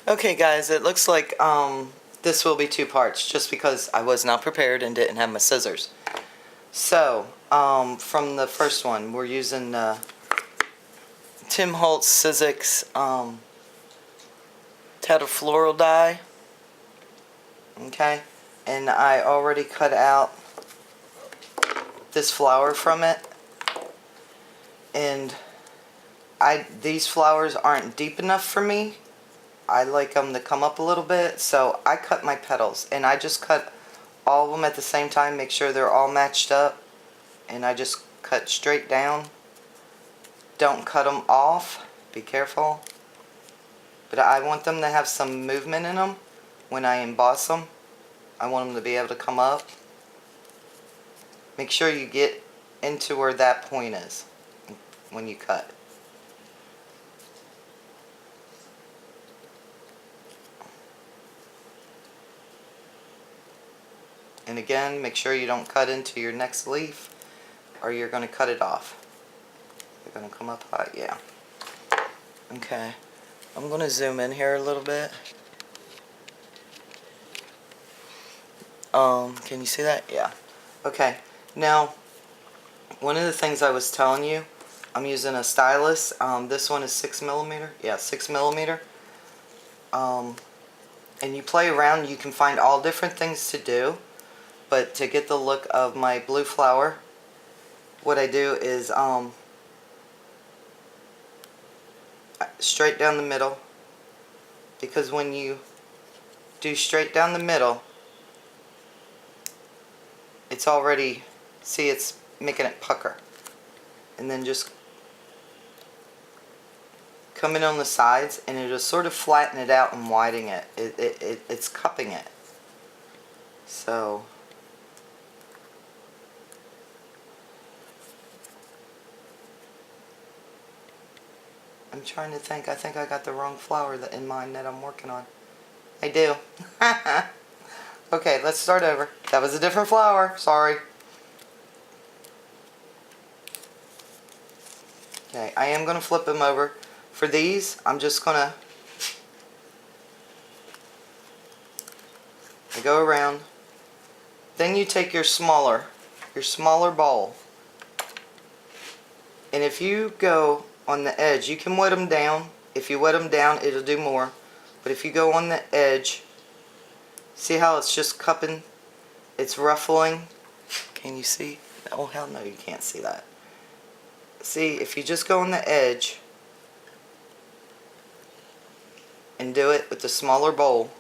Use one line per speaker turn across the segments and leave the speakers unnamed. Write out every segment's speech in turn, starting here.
Okay guys, it looks like this will be two parts just because I was not prepared and didn't have my scissors. So, from the first one, we're using Tim Holtz Sizzix Tattered Floral die. Okay, and I already cut out this flower from it, and these flowers aren't deep enough for me. I like them to come up a little bit, so I cut my petals, and I just cut all of them at the same time, make sure they're all matched up, and I just cut straight down. Don't cut them off, be careful, but I want them to have some movement in them when I emboss them. I want them to be able to come up. Make sure you get into where that point is when you cut. And again, make sure you don't cut into your next leaf or you're going to cut it off. They're going to come up high, yeah. Okay, I'm going to zoom in here a little bit. Can you see that? Yeah. Okay, now, one of the things I was telling you, I'm using a stylus. This one is 6mm. Yeah, 6mm. And you play around, you can find all different things to do. But to get the look of my blue flower, what I do is straight down the middle, because when you do straight down the middle, it's already, see, it's making it pucker. And then just come in on the sides and it'll sort of flatten it out and widen it. It's cupping it. So I'm trying to think. I think I got the wrong flower in mind that I'm working on. I do. Okay, let's start over. That was a different flower. Sorry. Okay, I am going to flip them over. For these, I'm just going to go around. Then you take your smaller bowl. And if you go on the edge, you can wet them down. If you wet them down, it'll do more. But if you go on the edge, see how it's just cupping? It's ruffling. Can you see? Oh, hell no, you can't see that. See, if you just go on the edge and do it with the smaller bowl,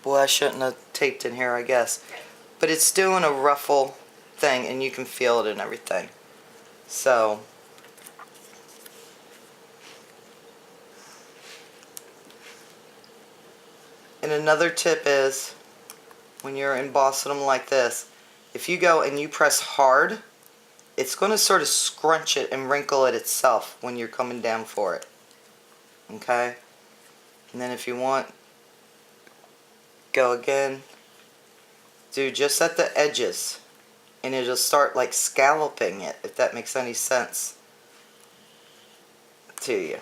boy, I shouldn't have taped in here, I guess. But it's doing a ruffle thing, and you can feel it and everything. So, and another tip is, when you're embossing them like this, if you go and you press hard, it's going to sort of scrunch it and wrinkle it itself when you're coming down for it. Okay? And then if you want, go again, do just at the edges, and it'll start like scalloping it, if that makes any sense to you.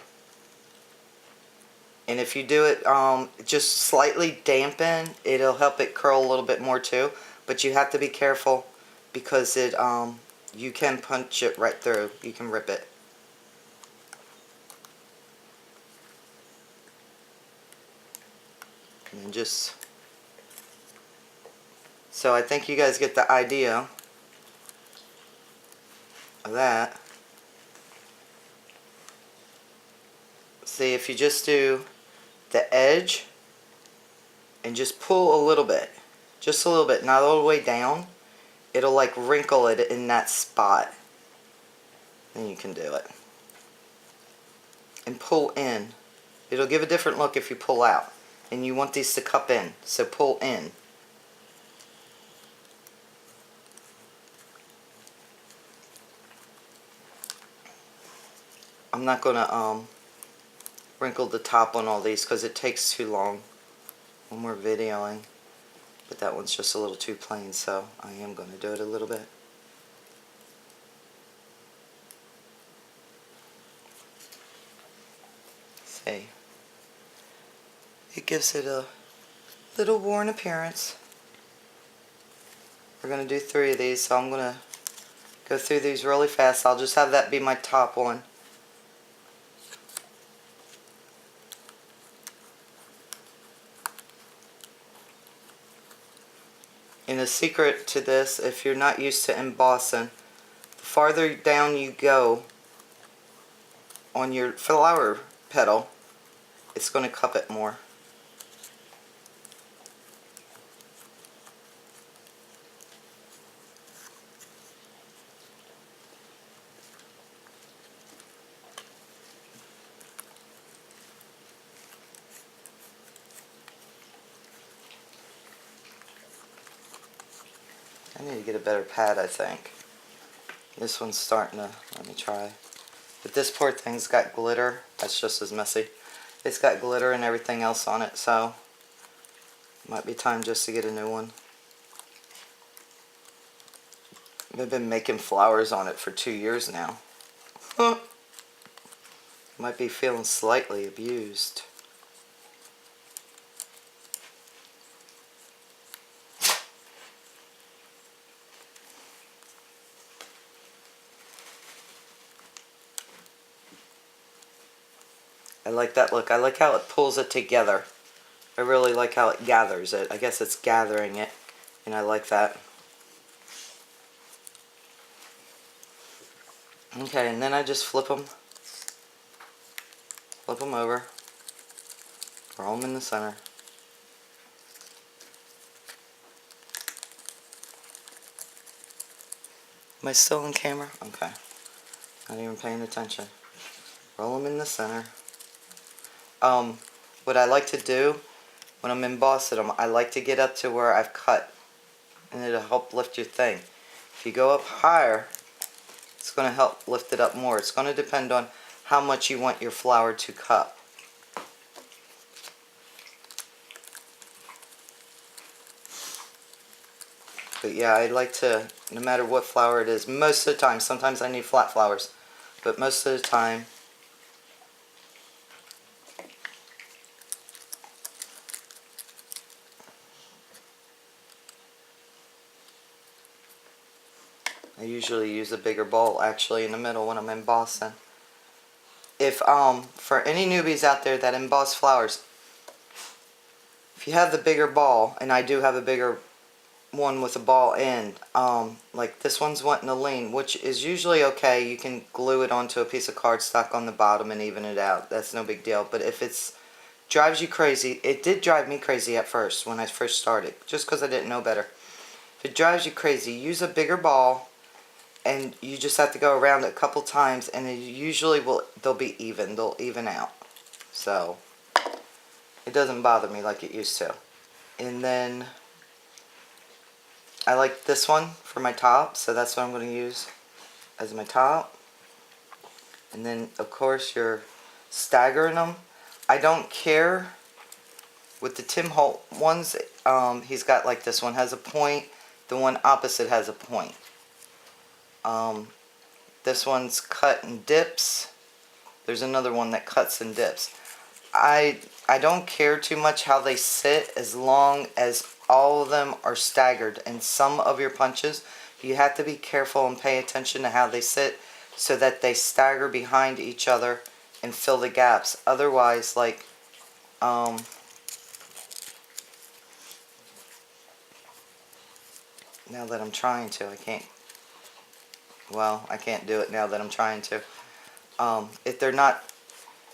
And if you do it just slightly dampen, it'll help it curl a little bit more too. But you have to be careful because it you can punch it right through. You can rip it. And just, so I think you guys get the idea of that. See, if you just do the edge and just pull a little bit, just a little bit, not all the way down, it'll like wrinkle it in that spot. Then you can do it. And pull in. It'll give a different look if you pull out. And you want these to cup in, so pull in. I'm not going to wrinkle the top on all these because it takes too long when we're videoing. But that one's just a little too plain, so I am going to do it a little bit. see. It gives it a little worn appearance. We're going to do 3 of these, so I'm going to go through these really fast. I'll just have that be my top one. And the secret to this, if you're not used to embossing, the farther down you go on your flower petal, it's going to cup it more. I need to get a better pad, I think. This one's starting to, let me try. But this poor thing's got glitter. That's just as messy. It's got glitter and everything else on it, so might be time just to get a new one. I've been making flowers on it for 2 years now. Might be feeling slightly abused. I like that look. I like how it pulls it together. I really like how it gathers it. I guess it's gathering it, and I like that. Okay, and then I just flip them over, roll them in the center. Am I still on camera? Okay. Not even paying attention. Roll them in the center. What I like to do when I'm embossing them, I like to get up to where I've cut, and it'll help lift your thing. If you go up higher, it's going to help lift it up more. It's going to depend on how much you want your flower to cup. But yeah, I like to, no matter what flower it is, most of the time, sometimes I need flat flowers, but most of the time, I usually use a bigger bowl actually in the middle when I'm embossing. If for any newbies out there that emboss flowers, if you have the bigger ball, and I do have a bigger one with a ball end, like this one's wanting to lean, which is usually okay. You can glue it onto a piece of cardstock on the bottom and even it out. That's no big deal. But if it's drives you crazy, it did drive me crazy at first when I first started, just because I didn't know better. If it drives you crazy, use a bigger ball, and you just have to go around it a couple times, and it usually they'll be even. They'll even out. So it doesn't bother me like it used to. And then I like this one for my top, so that's what I'm going to use as my top. And then of course you're staggering them. I don't care with the Tim Holt ones. He's got like this one has a point. The one opposite has a point. This one's cut and dips. There's another one that cuts and dips. I don't care too much how they sit, as long as all of them are staggered. And some of your punches, you have to be careful and pay attention to how they sit, so that they stagger behind each other and fill the gaps. Otherwise, like now that I'm trying to, I can't do it now that I'm trying to. If they're not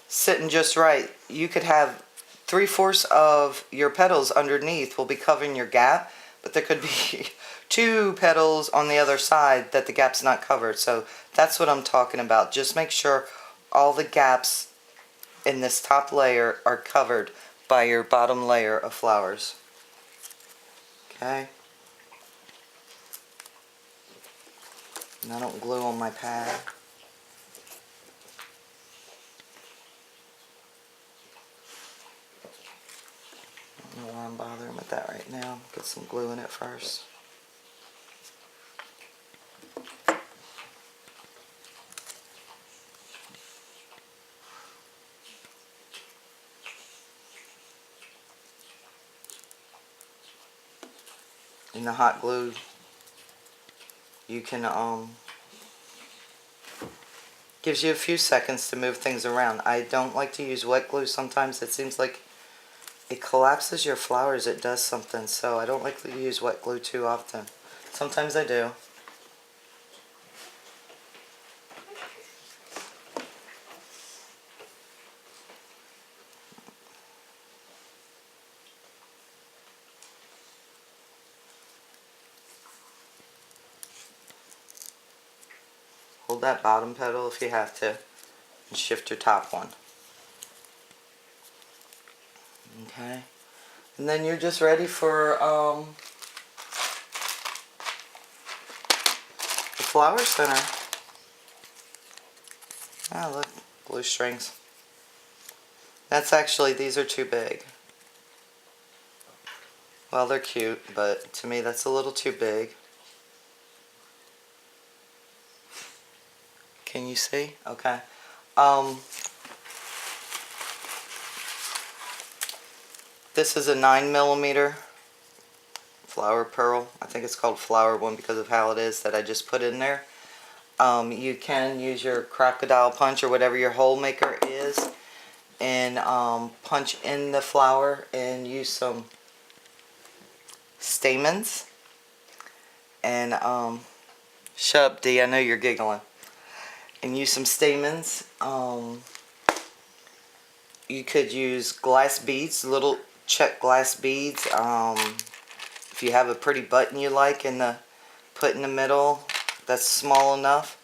sitting just right, you could have 3/4 of your petals underneath will be covering your gap, but there could be 2 petals on the other side that the gap's not covered. So that's what I'm talking about. Just make sure all the gaps in this top layer are covered by your bottom layer of flowers. Okay? And I don't glue on my pad. I don't know why I'm bothering with that right now. Get some glue in it first. in the hot glue, you can, gives you a few seconds to move things around. I don't like to use wet glue sometimes. It seems like it collapses your flowers. It does something, so I don't like to use wet glue too often. Sometimes I do. Hold that bottom petal if you have to, and shift your top one. Okay, and then you're just ready for the flower center. Ah, look, glue strings. That's actually, these are too big. Well, they're cute, but to me that's a little too big. Can you see? Okay. This is a 9mm flower pearl. I think it's called flower one because of how it is that I just put in there. You can use your crocodile punch or whatever your hole maker is and punch in the flower and use some stamens. And shut up, D, I know you're giggling. And use some stamens. You could use glass beads, little check glass beads. If you have a pretty button you like put in the middle, that's small enough.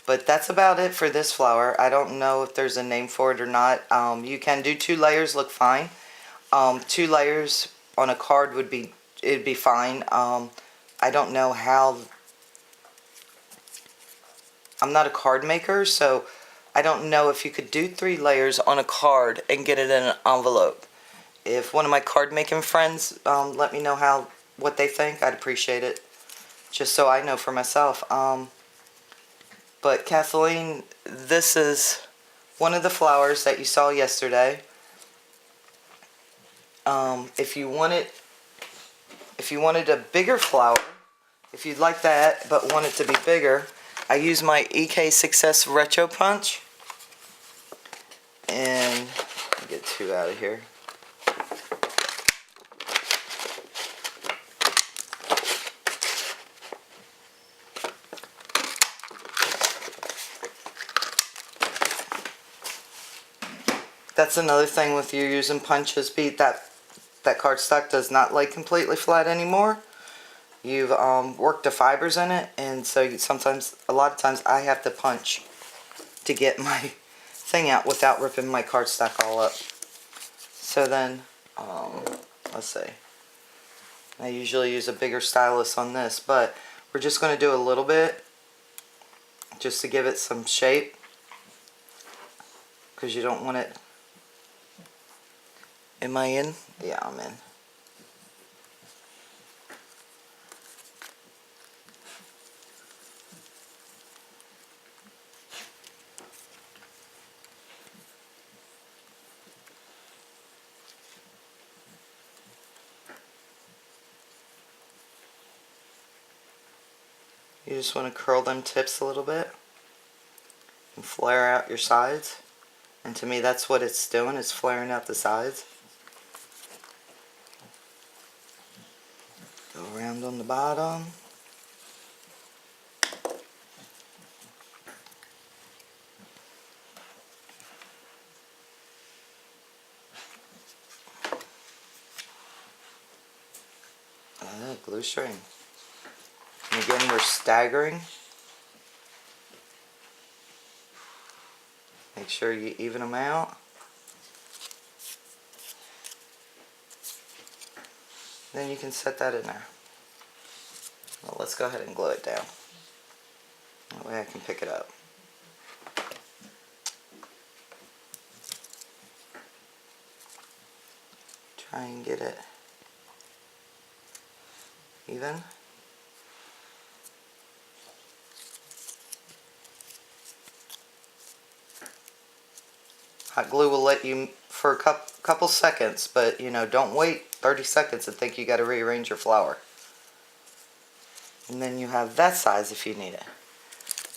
But that's about it for this flower. I don't know if there's a name for it or not. You can do 2 layers, look fine. 2 layers on a card it'd be fine. I don't know how. I'm not a card maker, so I don't know if you could do 3 layers on a card and get it in an envelope. If one of my card making friends let me know what they think, I'd appreciate it, just so I know for myself. But Kathleen, this is one of the flowers that you saw yesterday. If you wanted a bigger flower, if you'd like that but want it to be bigger, I use my EK Success Retro Punch. And I'll get 2 out of here. That's another thing with you using punches. That cardstock does not lay completely flat anymore. You've worked the fibers in it, and so a lot of times I have to punch to get my thing out without ripping my cardstock all up. So then, let's see. I usually use a bigger stylus on this, but we're just going to do a little bit just to give it some shape, because you don't want it. Am I in? Yeah, I'm in. You just want to curl them tips a little bit and flare out your sides. And to me that's what it's doing, it's flaring out the sides. Go around on the bottom. Glue string. And again, we're staggering. Make sure you even them out. Then you can set that in there. Well, let's go ahead and glue it down. That way I can pick it up. Try and get it even. Hot glue will let you for a couple seconds, but you know, don't wait 30 seconds and think you got to rearrange your flower. And then you have that size if you need it.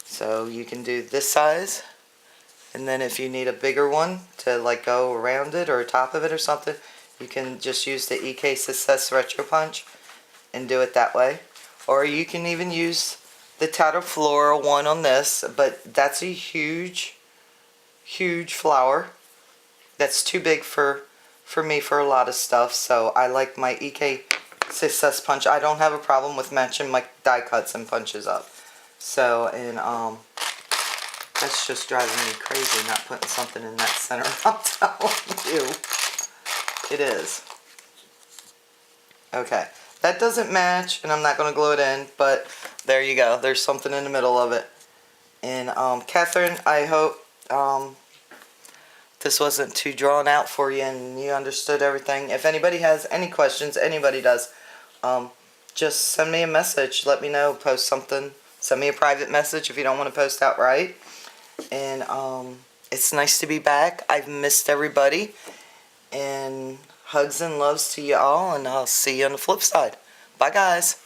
So you can do this size, and then if you need a bigger one to like go around it or top of it or something, you can just use the EK Success Retro Punch and do it that way. Or you can even use the Tattered Floral one on this, but that's a huge flower. That's too big for me for a lot of stuff, so I like my EK Success Punch. I don't have a problem with matching my die cuts and punches up. So, and that's just driving me crazy not putting something in that center. I'm telling you. It is. Okay. That doesn't match, and I'm not going to glue it in, but there you go. There's something in the middle of it. And, Catherine, I hope, this wasn't too drawn out for you and you understood everything. If anybody has any questions, anybody does, just send me a message. Let me know. Post something. Send me a private message if you don't want to post outright. And it's nice to be back. I've missed everybody. And hugs and loves to you all. And I'll see you on the flip side. Bye, guys.